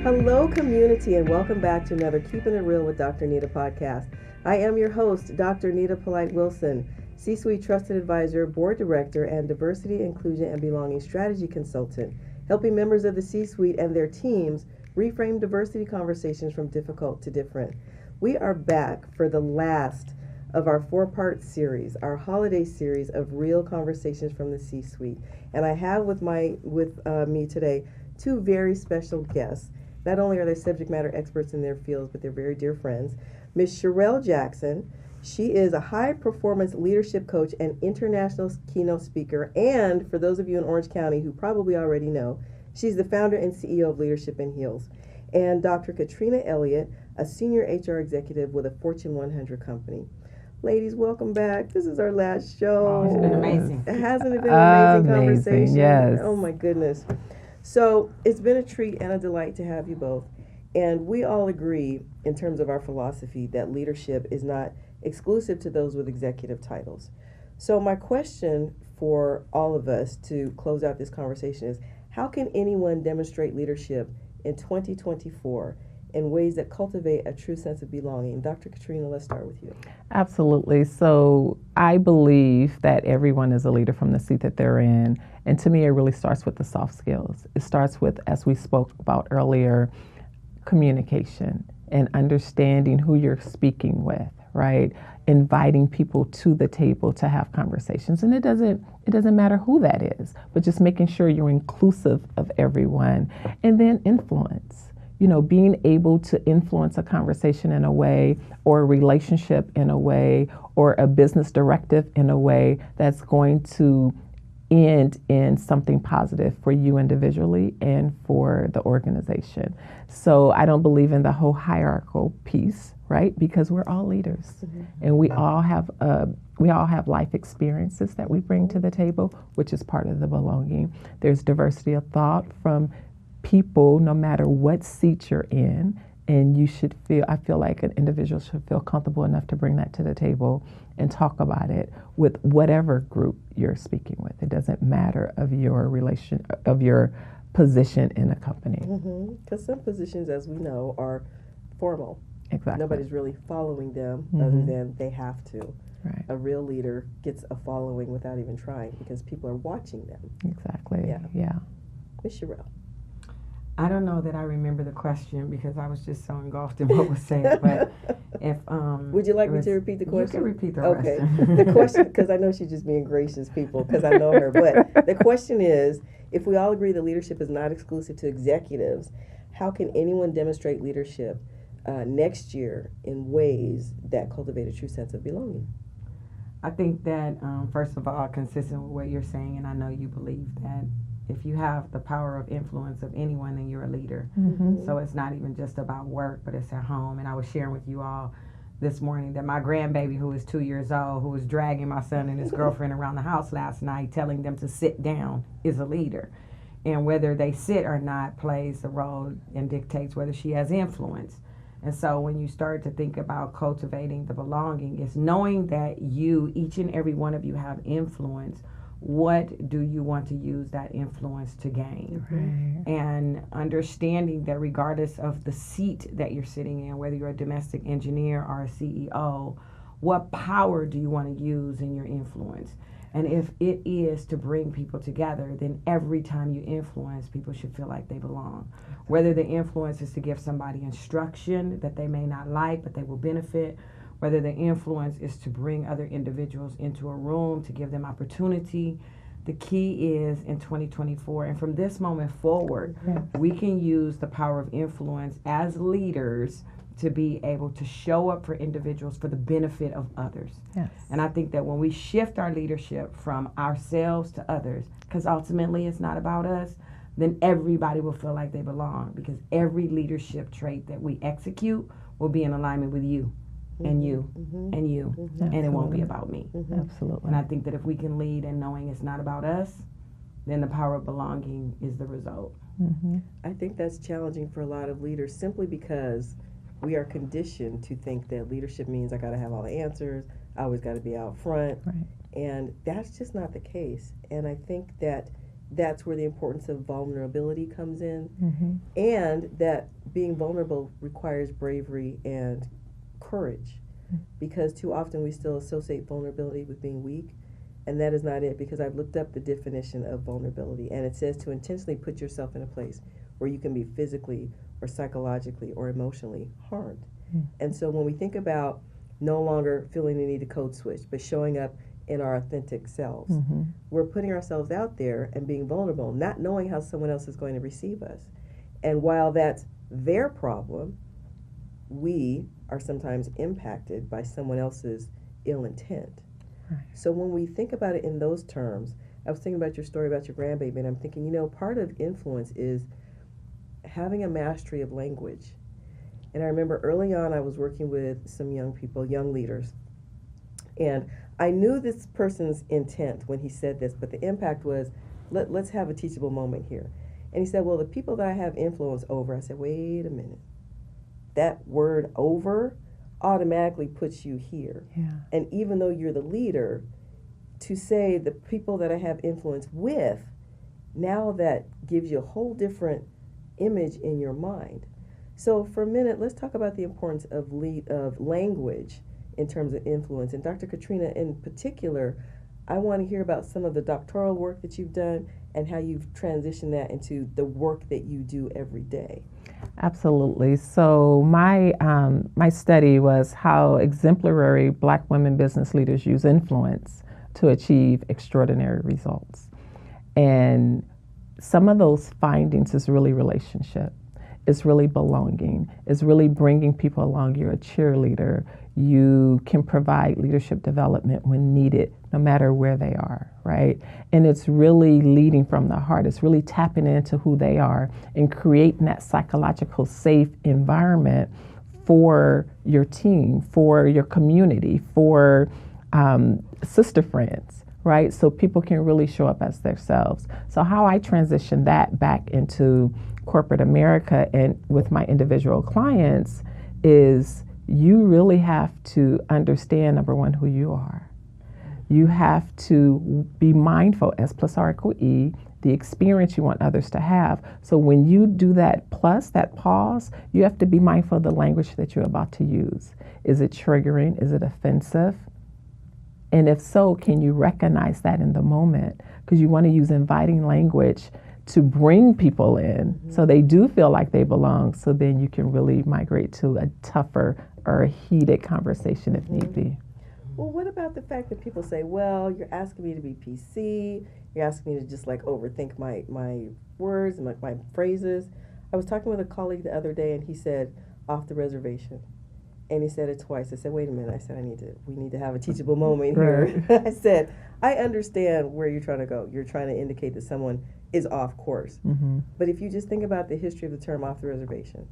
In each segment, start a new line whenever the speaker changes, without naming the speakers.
Hello, community, and welcome back to another Keeping It Real with Dr. Anita podcast. I am your host, Dr. Anita Polite Wilson, C-Suite Trusted Advisor, Board Director, and Diversity, Inclusion, and Belonging Strategy Consultant, helping members of the C-Suite and their teams reframe diversity conversations from difficult to different. We are back for the last of our four-part series, our holiday series of real conversations from the C-Suite. And I have with me today two very special guests. Not only are they subject matter experts in their fields, but they're very dear friends. Ms. Scharrell Jackson, she is a high-performance leadership coach and international keynote speaker. And for those of you in Orange County who probably already know, she's the founder and CEO of Leadership in Heels. And Dr. Catrena Elliot, a senior HR executive with a Fortune 100 company. Ladies, welcome back. This is our last show.
Oh, it's been amazing.
Hasn't it been an amazing conversation?
Yes.
Oh my goodness. So it's been a treat and a delight to have you both. And we all agree in terms of our philosophy that leadership is not exclusive to those with executive titles. So my question for all of us to close out this conversation is, how can anyone demonstrate leadership in 2024 in ways that cultivate a true sense of belonging? Dr. Catrena, let's start with you.
Absolutely. So I believe that everyone is a leader from the seat that they're in. And to me, it really starts with the soft skills. It starts with, as we spoke about earlier, communication and understanding who you're speaking with, right? Inviting people to the table to have conversations. And it doesn't matter who that is, but just making sure you're inclusive of everyone. And then influence. You know, being able to influence a conversation in a way, or a relationship in a way, or a business directive in a way that's going to end in something positive for you individually and for the organization. So I don't believe in the whole hierarchical piece, right? Because we're all leaders, and we all have life experiences that we bring to the table, which is part of the belonging. There's diversity of thought from people, no matter what seat you're in, and I feel like an individual should feel comfortable enough to bring that to the table and talk about it with whatever group you're speaking with. It doesn't matter of your position in a company.
Because some positions, as we know, are formal.
Exactly.
Nobody's really following them other than they have to.
Right.
A real leader gets a following without even trying because people are watching them.
Exactly. Yeah.
Ms. Scharrell.
I don't know that I remember the question because I was just so engulfed in what was said. But if
would you like me to repeat the question?
You can repeat the
okay.
question.
The question, because I know she's just being gracious, people, because I know her. But the question is, if we all agree that leadership is not exclusive to executives, how can anyone demonstrate leadership next year in ways that cultivate a true sense of belonging?
I think that first of all, consistent with what you're saying, and I know you believe that if you have the power of influence of anyone, then you're a leader. So it's not even just about work, but it's at home. And I was sharing with you all this morning that my grandbaby, who is 2 years old, who was dragging my son and his girlfriend around the house last night, telling them to sit down, is a leader. And whether they sit or not plays a role and dictates whether she has influence. And so when you start to think about cultivating the belonging, it's knowing that you, each and every one of you, have influence. What do you want to use that influence to gain?
Right.
And understanding that regardless of the seat that you're sitting in, whether you're a domestic engineer or a CEO, what power do you want to use in your influence? And if it is to bring people together, then every time you influence, people should feel like they belong. Whether the influence is to give somebody instruction that they may not like, but they will benefit, whether the influence is to bring other individuals into a room to give them opportunity. The key is in 2024, and from this moment forward, we can use the power of influence as leaders to be able to show up for individuals for the benefit of others.
Yes.
And I think that when we shift our leadership from ourselves to others, because ultimately it's not about us, then everybody will feel like they belong, because every leadership trait that we execute will be in alignment with you. And you, and you, and it won't be about me.
Absolutely.
And I think that if we can lead in knowing it's not about us, then the power of belonging is the result.
I think that's challenging for a lot of leaders simply because we are conditioned to think that leadership means I got to have all the answers, I always got to be out front, and that's just not the case. And I think that that's where the importance of vulnerability comes in,
Mm-hmm.
and that being vulnerable requires bravery and courage, because too often we still associate vulnerability with being weak, and that is not it, because I've looked up the definition of vulnerability, and it says to intentionally put yourself in a place where you can be physically or psychologically or emotionally harmed. And so when we think about no longer feeling the need to code switch, but showing up in our authentic selves,
Mm-hmm.
we're putting ourselves out there and being vulnerable, not knowing how someone else is going to receive us. And while that's their problem, we are sometimes impacted by someone else's ill intent.
Right.
So when we think about it in those terms, I was thinking about your story about your grandbaby, and I'm thinking, you know, part of influence is having a mastery of language. And I remember early on I was working with some young people, young leaders, and I knew this person's intent when he said this, but the impact was, let's have a teachable moment here. And he said, well, the people that I have influence over, I said, wait a minute. That word over automatically puts you here.
Yeah.
And even though you're the leader, to say the people that I have influence with, now that gives you a whole different image in your mind. So for a minute, let's talk about the importance of language in terms of influence. And Dr. Catrena, in particular, I want to hear about some of the doctoral work that you've done and how you've transitioned that into the work that you do every day.
Absolutely. So my study was how exemplary Black women business leaders use influence to achieve extraordinary results. And some of those findings is really relationship. It's really belonging. It's really bringing people along. You're a cheerleader. You can provide leadership development when needed, no matter where they are, right? And it's really leading from the heart. It's really tapping into who they are and creating that psychological safe environment for your team, for your community, for sister friends, right? So people can really show up as themselves. So how I transition that back into corporate America and with my individual clients is you really have to understand, number one, who you are. You have to be mindful, S plus R equal E, the experience you want others to have. So when you do that plus, that pause, you have to be mindful of the language that you're about to use. Is it triggering? Is it offensive? And if so, can you recognize that in the moment? Because you want to use inviting language to bring people in so they do feel like they belong, so then you can really migrate to a tougher or a heated conversation if need be.
Well, what about the fact that people say, well, you're asking me to be PC, you're asking me to just like overthink my words and my phrases. I was talking with a colleague the other day and he said, off the reservation. And he said it twice. I said, wait a minute. I said, we need to have a teachable moment here.
Right.
I said, I understand where you're trying to go. You're trying to indicate that someone is off course.
Mm-hmm.
But if you just think about the history of the term off the reservation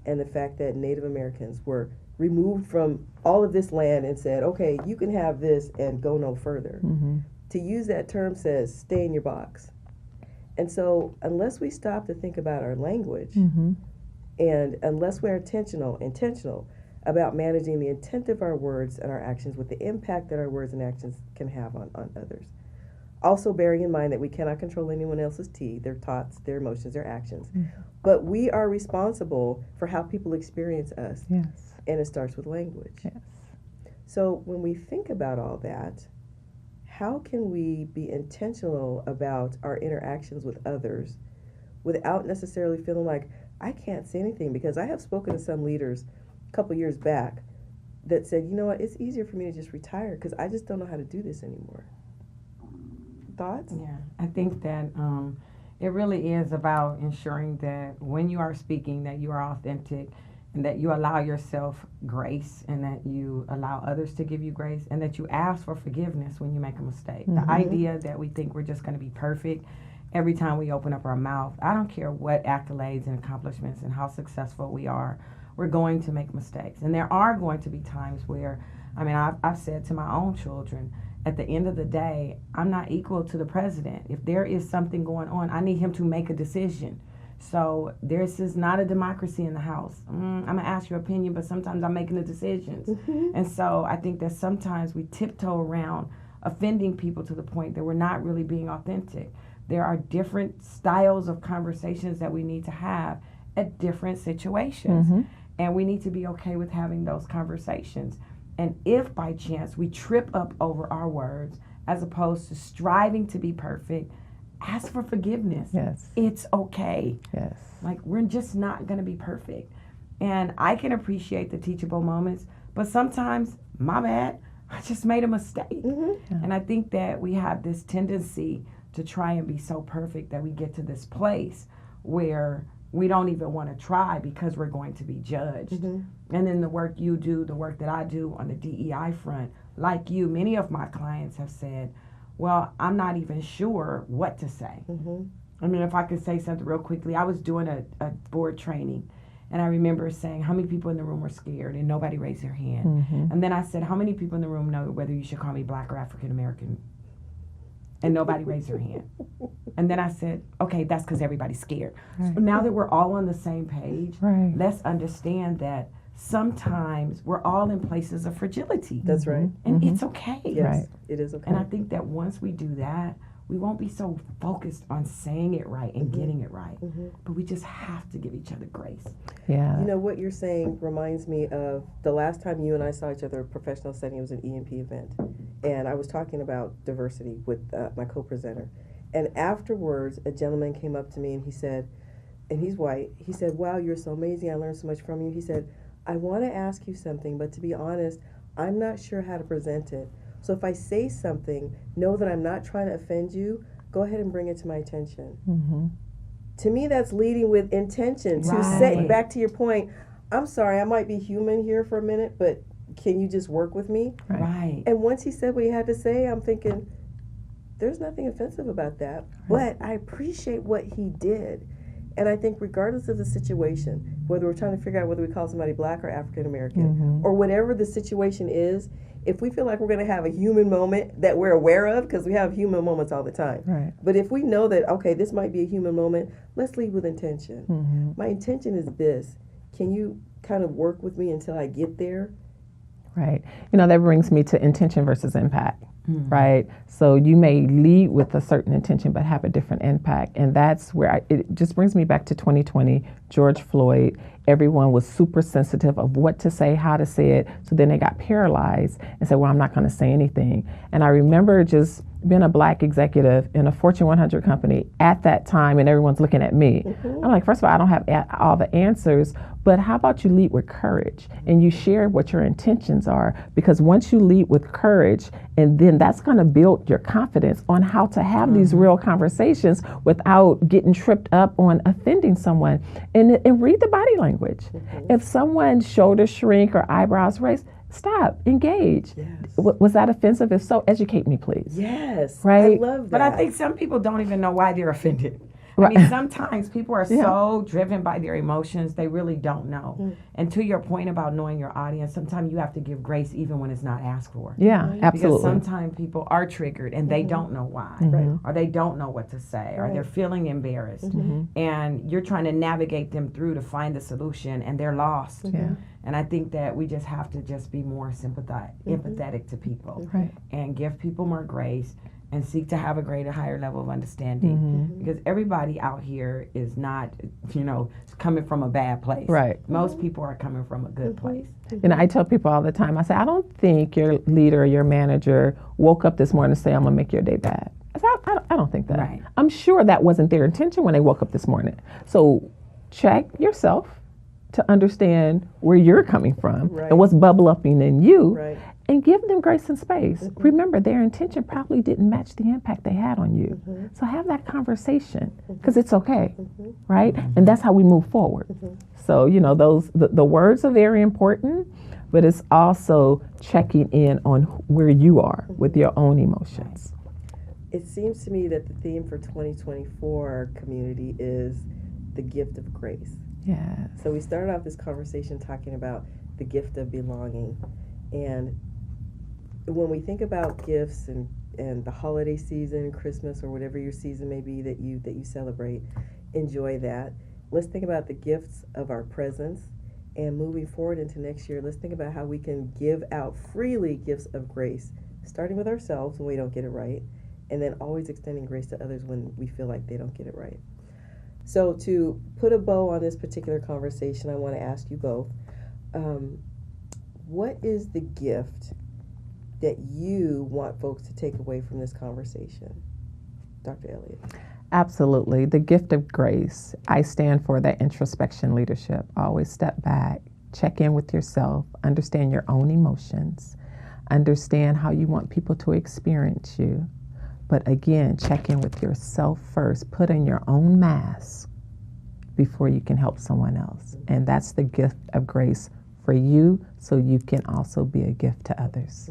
and the fact that Native Americans were removed from all of this land and said, okay, you can have this and go no further.
Mm-hmm.
To use that term says stay in your box. And so unless we stop to think about our language
Mm-hmm.
and unless we're intentional about managing the intent of our words and our actions with the impact that our words and actions can have on others. Also bearing in mind that we cannot control anyone else's their thoughts, their emotions, their actions. Mm-hmm. But we are responsible for how people experience us.
Yes.
And it starts with language.
Yes.
So when we think about all that, how can we be intentional about our interactions with others without necessarily feeling like I can't say anything? Because I have spoken to some leaders a couple years back that said, you know what, it's easier for me to just retire because I just don't know how to do this anymore. Thoughts?
Yeah, I think that it really is about ensuring that when you are speaking that you are authentic and that you allow yourself grace and that you allow others to give you grace and that you ask for forgiveness when you make a mistake.
Mm-hmm.
The idea that we think we're just going to be perfect every time we open up our mouth, I don't care what accolades and accomplishments and how successful we are, we're going to make mistakes. And there are going to be times where, I mean, I've said to my own children, at the end of the day, I'm not equal to the president. If there is something going on, I need him to make a decision. So this is not a democracy in the house. I'm going to ask your opinion, but sometimes I'm making the decisions. Mm-hmm. And so I think that sometimes we tiptoe around offending people to the point that we're not really being authentic. There are different styles of conversations that we need to have at different situations.
Mm-hmm.
And we need to be okay with having those conversations. And if by chance we trip up over our words, as opposed to striving to be perfect, ask for forgiveness.
Yes.
It's okay.
Yes.
Like, we're just not going to be perfect. And I can appreciate the teachable moments, but sometimes, my bad, I just made a mistake.
Mm-hmm.
Yeah.
And I think that we have this tendency to try and be so perfect that we get to this place where we don't even want to try because we're going to be judged.
Mm-hmm.
And then the work you do, the work that I do on the DEI front, like you, many of my clients have said, well, I'm not even sure what to say.
Mm-hmm.
I mean, if I could say something real quickly, I was doing a board training, and I remember saying, how many people in the room were scared? And nobody raised their hand.
Mm-hmm.
And then I said, how many people in the room know whether you should call me Black or African American? And nobody raised their hand. And then I said, okay, that's because everybody's scared.
Right.
So now that we're all on the same page,
Right.
let's understand that sometimes we're all in places of fragility.
That's right.
And
Mhm.
it's okay.
Yes,
Right.
it is okay.
And I think that once we do that, we won't be so focused on saying it right and
Mhm.
getting it right.
Mm-hmm.
But we just have to give each other grace.
Yeah.
You know, what you're saying reminds me of the last time you and I saw each other in a professional setting. It was an EMP event. And I was talking about diversity with my co-presenter. And afterwards, a gentleman came up to me and he said, and he's white, he said, wow, you're so amazing. I learned so much from you. He said, I want to ask you something, but to be honest, I'm not sure how to present it. So if I say something, know that I'm not trying to offend you. Go ahead and bring it to my attention.
Mm-hmm.
To me, that's leading with intention. To
Right.
say, back to your point, I'm sorry, I might be human here for a minute, but can you just work with me?
Right.
Right.
And once he said what he had to say, I'm thinking, there's nothing offensive about that. But I appreciate what he did. And I think regardless of the situation, whether we're trying to figure out whether we call somebody Black or African American,
Mhm.
or whatever the situation is, if we feel like we're going to have a human moment that we're aware of, because we have human moments all the time.
Right.
But if we know that, okay, this might be a human moment, let's lead with intention.
Mm-hmm.
My intention is this. Can you kind of work with me until I get there?
Right. You know, that brings me to intention versus impact.
Mhm.
Right. So you may lead with a certain intention, but have a different impact. And that's where it just brings me back to 2020, George Floyd. Everyone was super sensitive of what to say, how to say it. So then they got paralyzed and said, well, I'm not going to say anything. And I remember just being a Black executive in a Fortune 100 company at that time, and everyone's looking at me.
Mm-hmm.
I'm like, first of all, I don't have all the answers, but how about you lead with courage and you share what your intentions are? Because once you lead with courage, and then that's going to build your confidence on how to have these real conversations without getting tripped up on offending someone. And read the body language. If someone's shoulders shrink or eyebrows raise, stop, engage.
Yes.
Was that offensive? If so, educate me, please.
Yes.
Right.
I love that.
But I think some people don't even know why they're offended.
Right.
I mean, sometimes people are
Yeah.
so driven by their emotions, they really don't know.
Mm.
And to your point about knowing your audience, sometimes you have to give grace even when it's not asked for.
Yeah,
Because
Because
absolutely.
sometimes people are triggered and they don't know why,
Mhm.
or they don't know what to say, or
Right.
they're feeling embarrassed.
Mhm.
And you're trying to navigate them through to find a solution, and they're lost.
Yeah.
And I think that we just have to just be more empathetic to people,
Right.
and give people more grace, and seek to have a greater, higher level of understanding.
Mhm.
Because everybody out here is not, coming from a bad place.
Right.
Most people are coming from a good place.
And I tell people all the time, I say, I don't think your leader or your manager woke up this morning and say, I'm going to make your day bad. I say, I don't think that.
Right.
I'm sure that wasn't their intention when they woke up this morning. So check yourself to understand where you're coming from
Right.
and what's bubble upping in you.
Right.
And give them grace and space. Remember, their intention probably didn't match the impact they had on you. So have that conversation, because it's okay, right? And that's how we move forward. So, the words are very important, but it's also checking in on where you are with your own emotions.
It seems to me that the theme for 2024 community is the gift of grace.
Yes.
So we started off this conversation talking about the gift of belonging. And when we think about gifts and the holiday season, Christmas, or whatever your season may be that you celebrate, enjoy that. Let's think about the gifts of our presence. And moving forward into next year, let's think about how we can give out freely gifts of grace, starting with ourselves when we don't get it right, and then always extending grace to others when we feel like they don't get it right. So to put a bow on this particular conversation, I want to ask you both, what is the gift that you want folks to take away from this conversation? Dr. Elliot.
Absolutely. The gift of grace. I stand for that introspection leadership. Always step back, check in with yourself, understand your own emotions, understand how you want people to experience you. But again, check in with yourself first. Put in your own mask before you can help someone else. And that's the gift of grace for you, so you can also be a gift to others.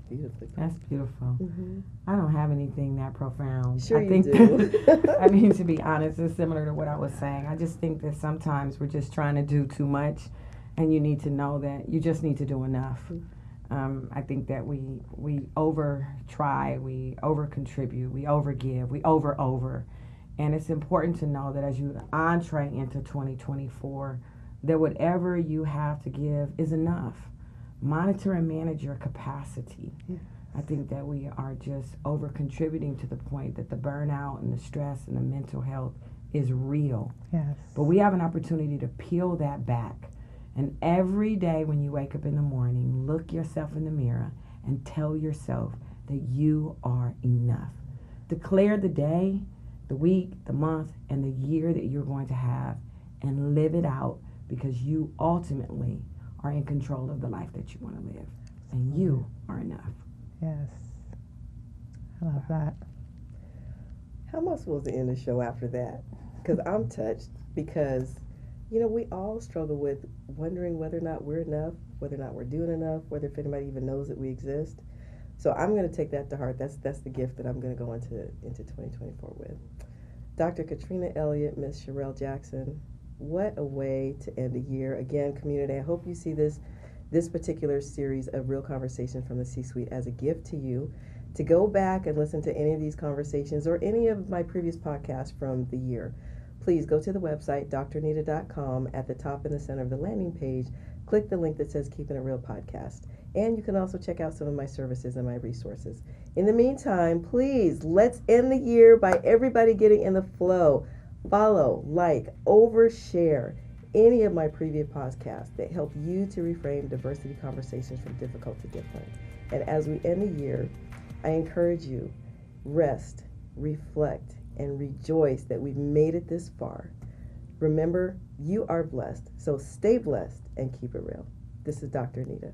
Beautifully.
That's beautiful.
Mm-hmm.
I don't have anything that profound.
Sure,
I think
you do.
I mean, to be honest, it's similar to what I was saying. I just think that sometimes we're just trying to do too much, and you need to know that you just need to do enough. I think that we over try, we over contribute, we over give, we over. And it's important to know that as you entree into 2024, that whatever you have to give is enough. Monitor and manage your capacity.
Yes.
I think that we are just over contributing to the point that the burnout and the stress and the mental health is real.
Yes.
But we have an opportunity to peel that back. And every day when you wake up in the morning, look yourself in the mirror and tell yourself that you are enough. Declare the day, the week, the month, and the year that you're going to have, and live it out, because you ultimately are in control of the life that you want to live. And you are enough.
Yes. I love that.
How am I supposed to end the show after that? Because I'm touched, because, you know, we all struggle with wondering whether or not we're enough, whether or not we're doing enough, whether if anybody even knows that we exist. So I'm going to take that to heart. That's the gift that I'm going to go into 2024 with. Dr. Catrena Elliot, Miss Scharrell Jackson, what a way to end a year. Again, community, I hope you see this particular series of Real Conversations from the C-Suite as a gift to you, to go back and listen to any of these conversations or any of my previous podcasts from the year. Please go to the website, drnita.com. At the top in the center of the landing page, click the link that says Keeping It Real Podcast. And you can also check out some of my services and my resources. In the meantime, please, let's end the year by everybody getting in the flow. Follow, like, overshare any of my previous podcasts that help you to reframe diversity conversations from difficult to different. And as we end the year, I encourage you, rest, reflect, and rejoice that we've made it this far. Remember, you are blessed, so stay blessed and keep it real. This is Dr. Anita.